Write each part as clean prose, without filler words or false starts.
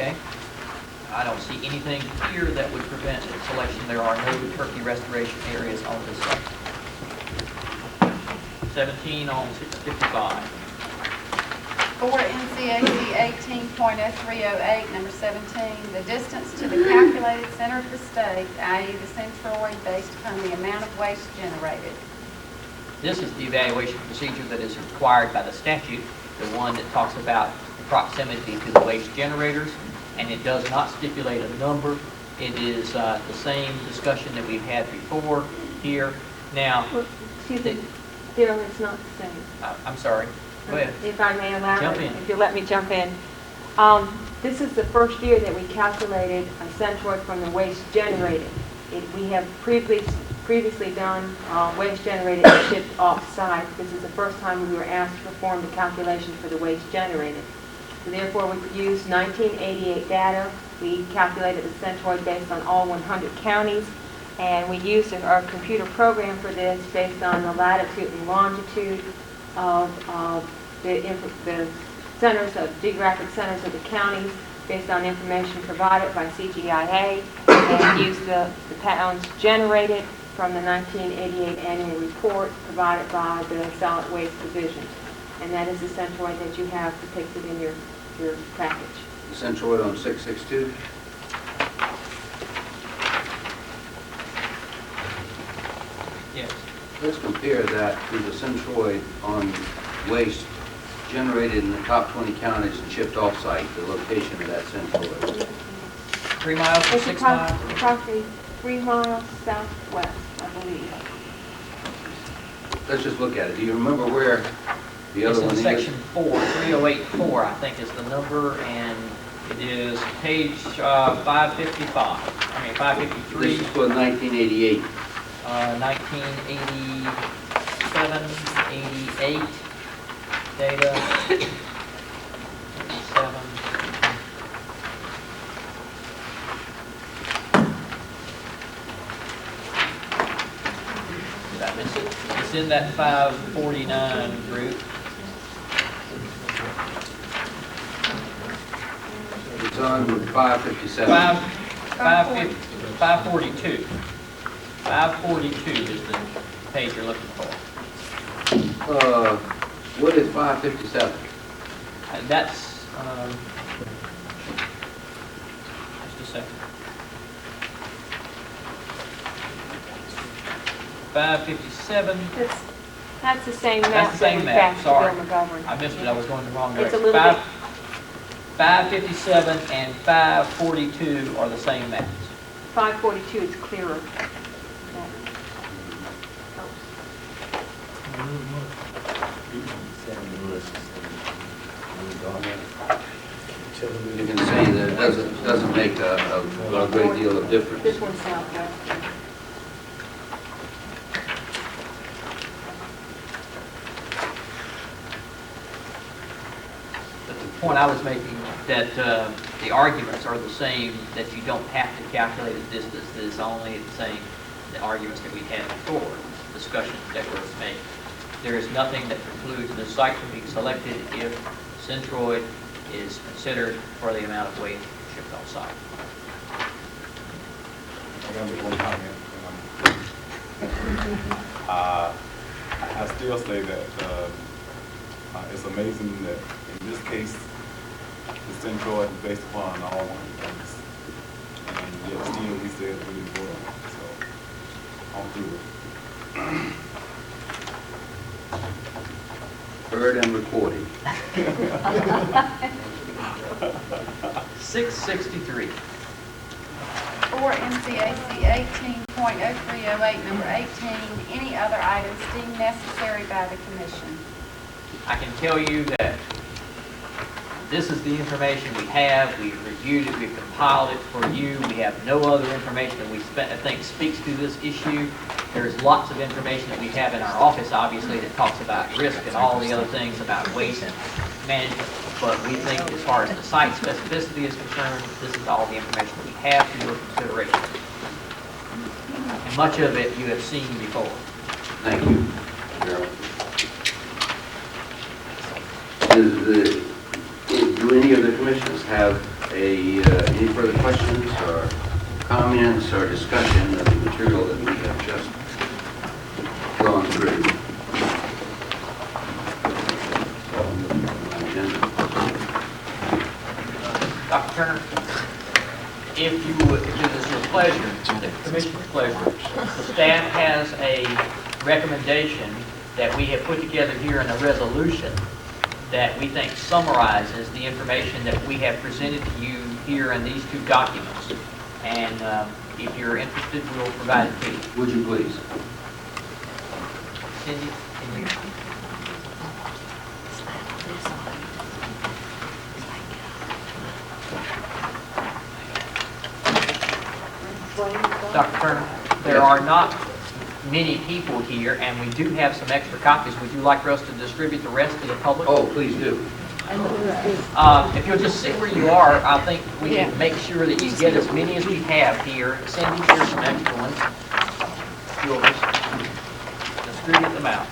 Okay. I don't see anything here that would prevent its selection. There are no turkey restoration areas on this site. 17 on 655. For NCAC 18.0308, number 17, the distance to the calculated center of the state, i.e. the centroid, based upon the amount of waste generated. This is the evaluation procedure that is required by the statute, the one that talks about proximity to the waste generators, and it does not stipulate a number. It is the same discussion that we've had before here. Now, well, excuse me, Daryl, it's not the same. I'm sorry. Go ahead. If I may elaborate, Jump in. if you let me jump in. This is the first year that we calculated a centroid from the waste generated. We have previously done waste generated and shipped off-site. This is the first time we were asked to perform the calculation for the waste generated. So therefore, we used 1988 data. We calculated the centroid based on all 100 counties, and we used our computer program for this based on the latitude and longitude of the centers of geographic centers of the counties based on information provided by CGIA, and used the pounds generated from the 1988 annual report provided by the Solid Waste Division. And that is the centroid that you have depicted in your package. The centroid on 662? Yes. Let's compare that to the centroid on waste generated in the top 20 counties and shipped off-site, the location of that centroid. 3 miles to It's 6 miles? approximately 3 miles southwest, I believe. Let's just look at it. Do you remember where the It's other one in is? section 4, 3084, I think is the number, and it is page 555. I mean 553. This is for 1988. 1987, 88 data. 87. Did I miss it? It's in that 549 group. It's on 557. 542. 542 is the page you're looking for. What is 557? That's, just a second. 557. That's the same map. That's the same that we map, faxed to sorry. Bill McGovern. I missed it, I was going the wrong It's a direction. little bit. 557 and 542 are the same maps. 542 is clearer. That You can see that it doesn't make a great deal of difference. This one's southwest. But the point I was making, that the arguments are the same, that you don't have to calculate a distance, that it's only the same, the arguments that we had before, discussions that were made. There is nothing that precludes the site from being selected if centroid is considered for the amount of waste shipped off site. I got one comment. I still say that it's amazing that in this case, the centroid is based upon all 100 things. And yet still we said we didn't vote on it. So, on through it. Heard and recorded. 663. For NCAC 18.0308, number 18, any other items deemed necessary by the commission. I can tell you that this is the information we have. We've reviewed it. We've compiled it for you. We have no other information that I think speaks to this issue. There's lots of information that we have in our office, obviously, that talks about risk and all the other things about waste and management. But we think as far as the site specificity is concerned, this is all the information that we have for your consideration. And much of it you have seen before. Thank you, Gerald. Do any of the commissioners have Any further questions or comments or discussion of the material that we have just gone through? Dr. Turner, if you would, if it is your pleasure, the commissioner's pleasure, the staff has a recommendation that we have put together here in a resolution that we think summarizes the information that we have presented to you here in these two documents. And if you're interested, we'll provide it to you. Would you please? Cindy, can you? Dr. Turner, there are not many people here, and we do have some extra copies. Would you like for us to distribute the rest to the public? Oh, please do. If you'll just sit where you are, I think we can make sure that you get as many as we have here. Cindy, here's some extra ones. You'll just distribute them out.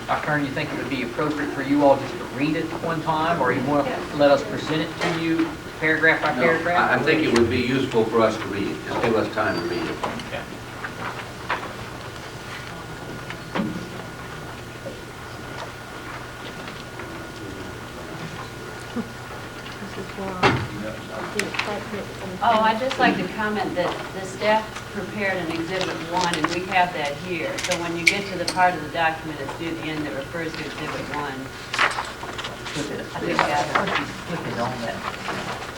Dr. Turner, you think it would be appropriate for you all just to read it one time, or you want to let us present it to you paragraph by No, paragraph? I think it would be useful for us to read it. Just give us time to read it. Okay. Oh, I'd just like to comment that the staff prepared an Exhibit 1, and we have that here. So when you get to the part of the document that's near the end that refers to Exhibit 1, I think first you flip it on that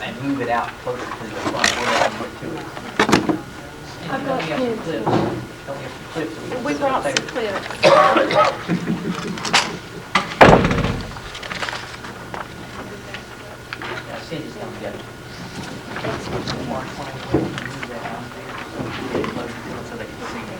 and move it out closer to the front where I can get to it. I've got Don't we have some kids. clips? Don't we have some clips? We brought some clips. Yeah, Cindy's gonna get it. Mark, why don't you move that out there so we can get closer to it so they can see it.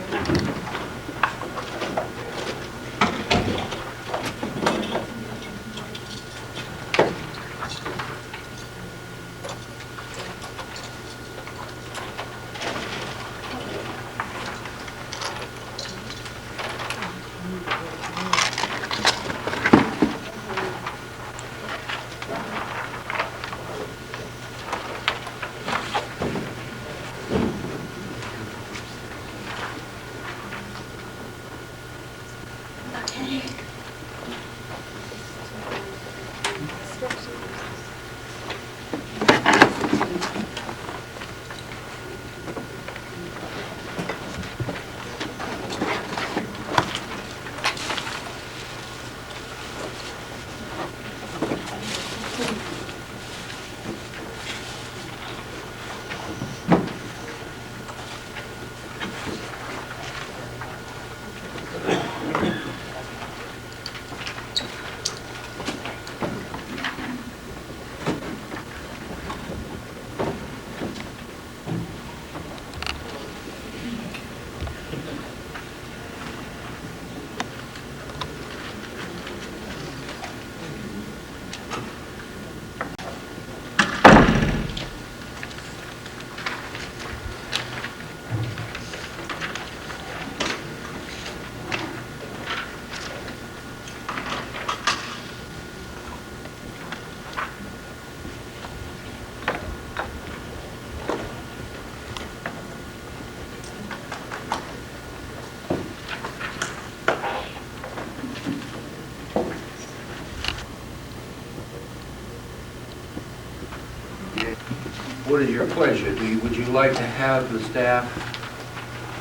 What is your pleasure? Would you like to have the staff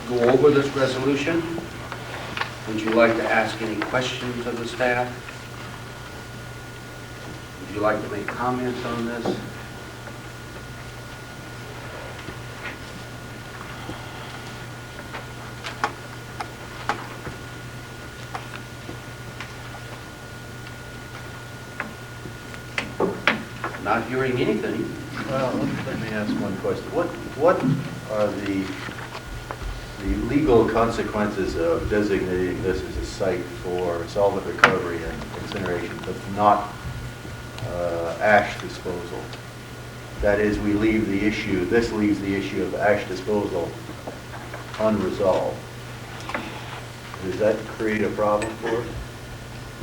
go over this resolution? Would you like to ask any questions of the staff? Would you like to make comments on this? Not hearing anything. Well, let me ask one question. What are the legal consequences of designating this as a site for solvent recovery and incineration, but not ash disposal? That is, we leave the issue, this leaves the issue of ash disposal unresolved. Does that create a problem for us?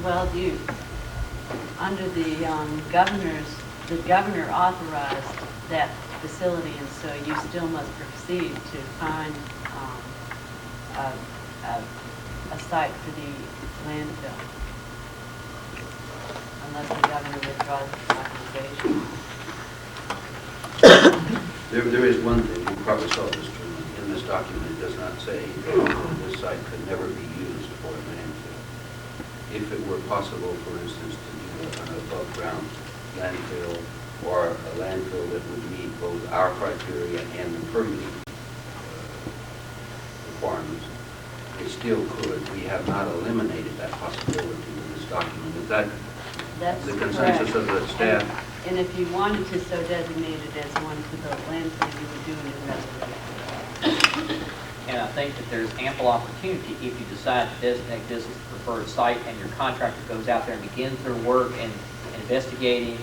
Well, under the governor authorized that facility, and so you still must proceed to find a site for the landfill, unless the governor withdraws the authorization. There is one thing, you probably saw this, Truman, in this document, it does not say this site could never be used for a landfill. If it were possible, for instance, to do an above-ground landfill or a landfill that would meet both our criteria and the permitting requirements, it still could. We have not eliminated that possibility in this document. Is that That's the consensus correct. of the staff? And if you wanted to so designate it as one for the landfill, you would do it in resolution. And I think that there's ample opportunity if you decide to designate this as the preferred site and your contractor goes out there and begins their work and investigating.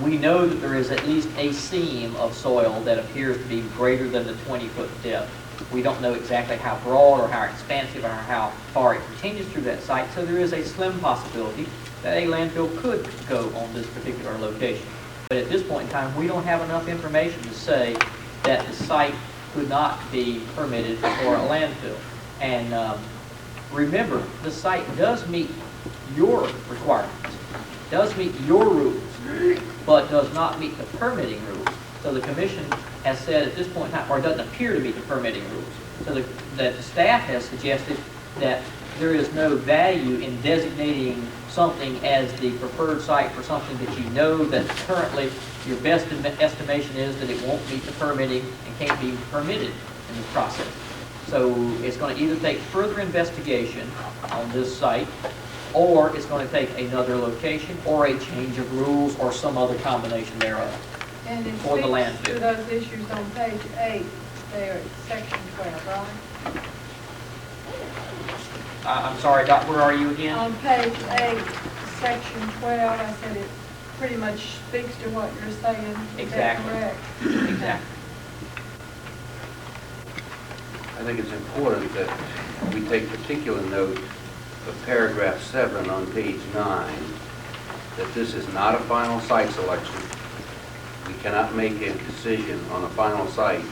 We know that there is at least a seam of soil that appears to be greater than the 20-foot depth. We don't know exactly how broad or how expansive or how far it continues through that site, so there is a slim possibility that a landfill could go on this particular location. But at this point in time, we don't have enough information to say that the site could not be permitted for a landfill. And remember, the site does meet your requirements, does meet your rules, but does not meet the permitting rules. So the commission has said at this point in time, or doesn't appear to meet the permitting rules. So the staff has suggested that there is no value in designating something as the preferred site for something that you know that currently your best estimation is that it won't meet the permitting and can't be permitted in this process. So it's going to either take further investigation on this site, or it's going to take another location, or a change of rules, or some other combination thereof. And it For the speaks landfill. to those issues on page 8, there, section 12, right? I'm sorry, Doc, where are you again? On page 8, section 12, I said it pretty much speaks to what you're saying. Is that Exactly. correct? Exactly. I think it's important that we take particular note of paragraph 7 on page 9, that this is not a final site selection. We cannot make a decision on a final site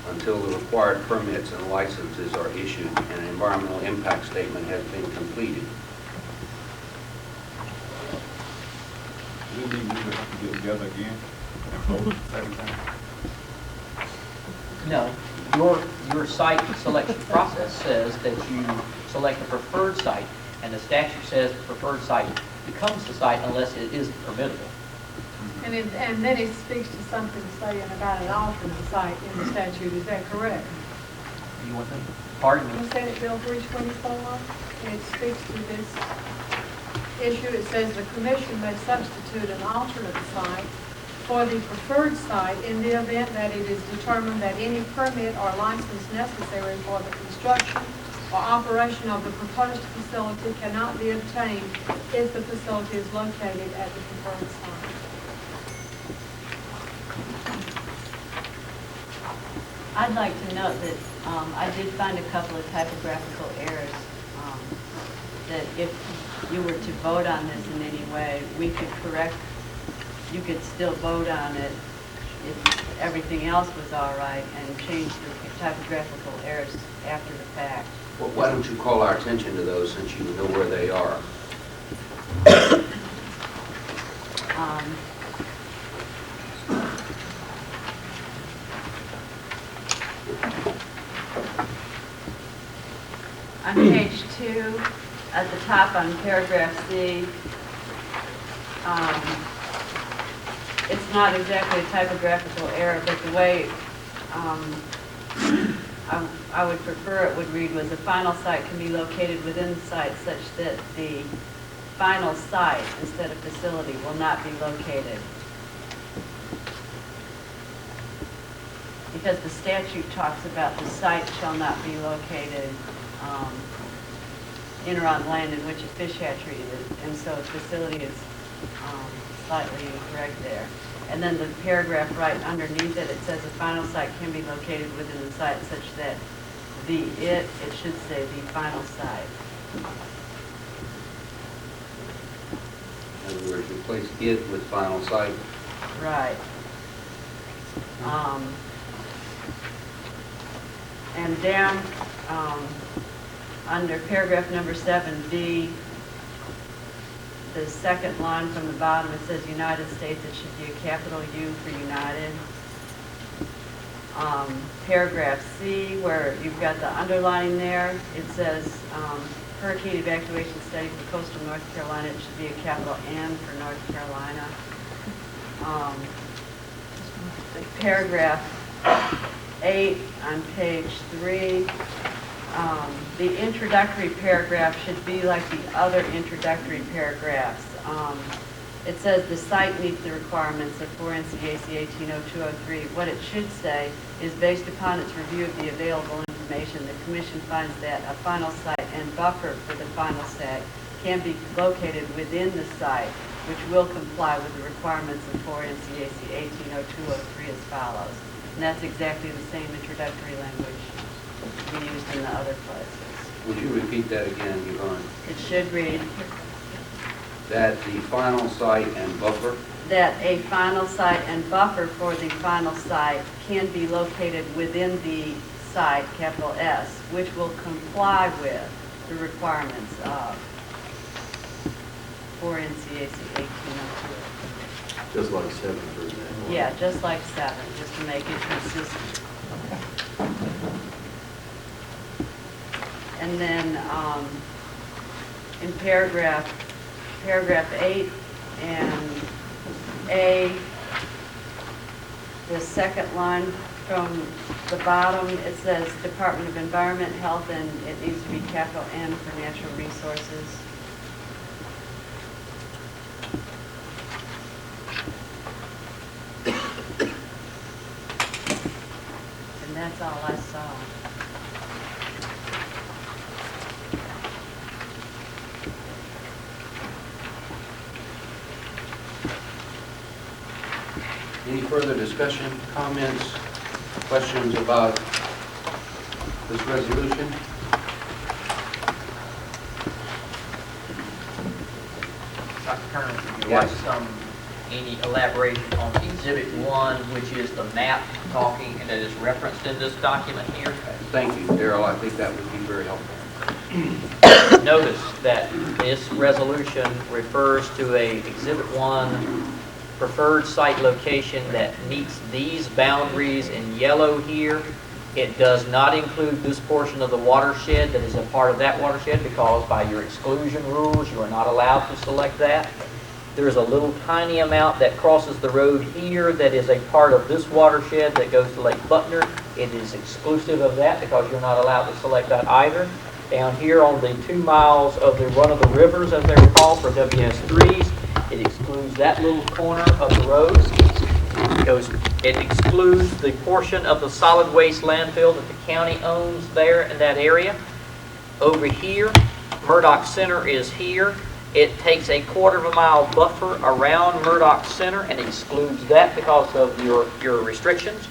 until the required permits and licenses are issued and an environmental impact statement has been completed. We need to get together again and vote every time. No, your site selection process says that you select a preferred site, and the statute says the preferred site becomes the site unless it is permittable. And then it speaks to something saying about an alternate site in the statute, is that correct? You want to, pardon me? You said it, Bill 324, it speaks to this issue. It says the commission may substitute an alternate site for the preferred site in the event that it is determined that any permit or license necessary for the construction or operation of the proposed facility cannot be obtained if the facility is located at the preferred site. I'd like to note that I did find a couple of typographical errors that if you were to vote on this in any way, we could correct, you could still vote on it if everything else was all right and change the typographical errors after the fact. Well, why don't you call our attention to those since you know where they are? On page 2, at the top on paragraph C, it's not exactly a typographical error, but the way I would prefer it would read was the final site can be located within the site such that the final site instead of facility will not be located. Because the statute talks about the site shall not be located in or on land in which a fish hatchery is, and so facility is slightly incorrect there. And then the paragraph right underneath it, it says the final site can be located within the site such that it should say the final site. In other words, replace it with final site. Right. And down, under paragraph number 7B, the second line from the bottom, it says United States, it should be a capital U for United. Paragraph C, where you've got the underlining there, it says hurricane evacuation study for coastal North Carolina, it should be a capital N for North Carolina. Paragraph 8 on page 3, the introductory paragraph should be like the other introductory paragraphs. It says the site meets the requirements of 4 NCAC 180203. What it should say is based upon its review of the available information, the Commission finds that a final site and buffer for the final site can be located within the site, which will comply with the requirements of 4 NCAC 180203 as follows. And that's exactly the same introductory language we used in the other places. Would you repeat that again, Yvonne? It should read That the final site and buffer, that a final site and buffer for the final site can be located within the site, capital S, which will comply with the requirements of 4 NCAC 1802. Just like 7, for example. Yeah, just like 7, just to make it consistent. And then in paragraph 8 and A, the second line from the bottom, it says Department of Environment, Health, and it needs to be capital N for natural resources. And that's all I saw. any further discussion, comments, questions about this resolution? Dr. Turner, would you like Yes. any elaboration on Exhibit 1, which is the map talking, and that is referenced in this document here? Thank you, Darrell. I think that would be very helpful. Notice that this resolution refers to a Exhibit 1 preferred site location that meets these boundaries in yellow here. It does not include this portion of the watershed that is a part of that watershed, because by your exclusion rules, you are not allowed to select that. There is a little tiny amount that crosses the road here that is a part of this watershed that goes to Lake Butner. It is exclusive of that because you're not allowed to select that either. Down here on the 2 miles of the run of the rivers, as they were called, for WS3s, it excludes that little corner of the road. It excludes the portion of the solid waste landfill that the county owns there in that area. Over here, Murdoch Center is here. It takes a 1/4 mile buffer around Murdoch Center and excludes that because of your restrictions.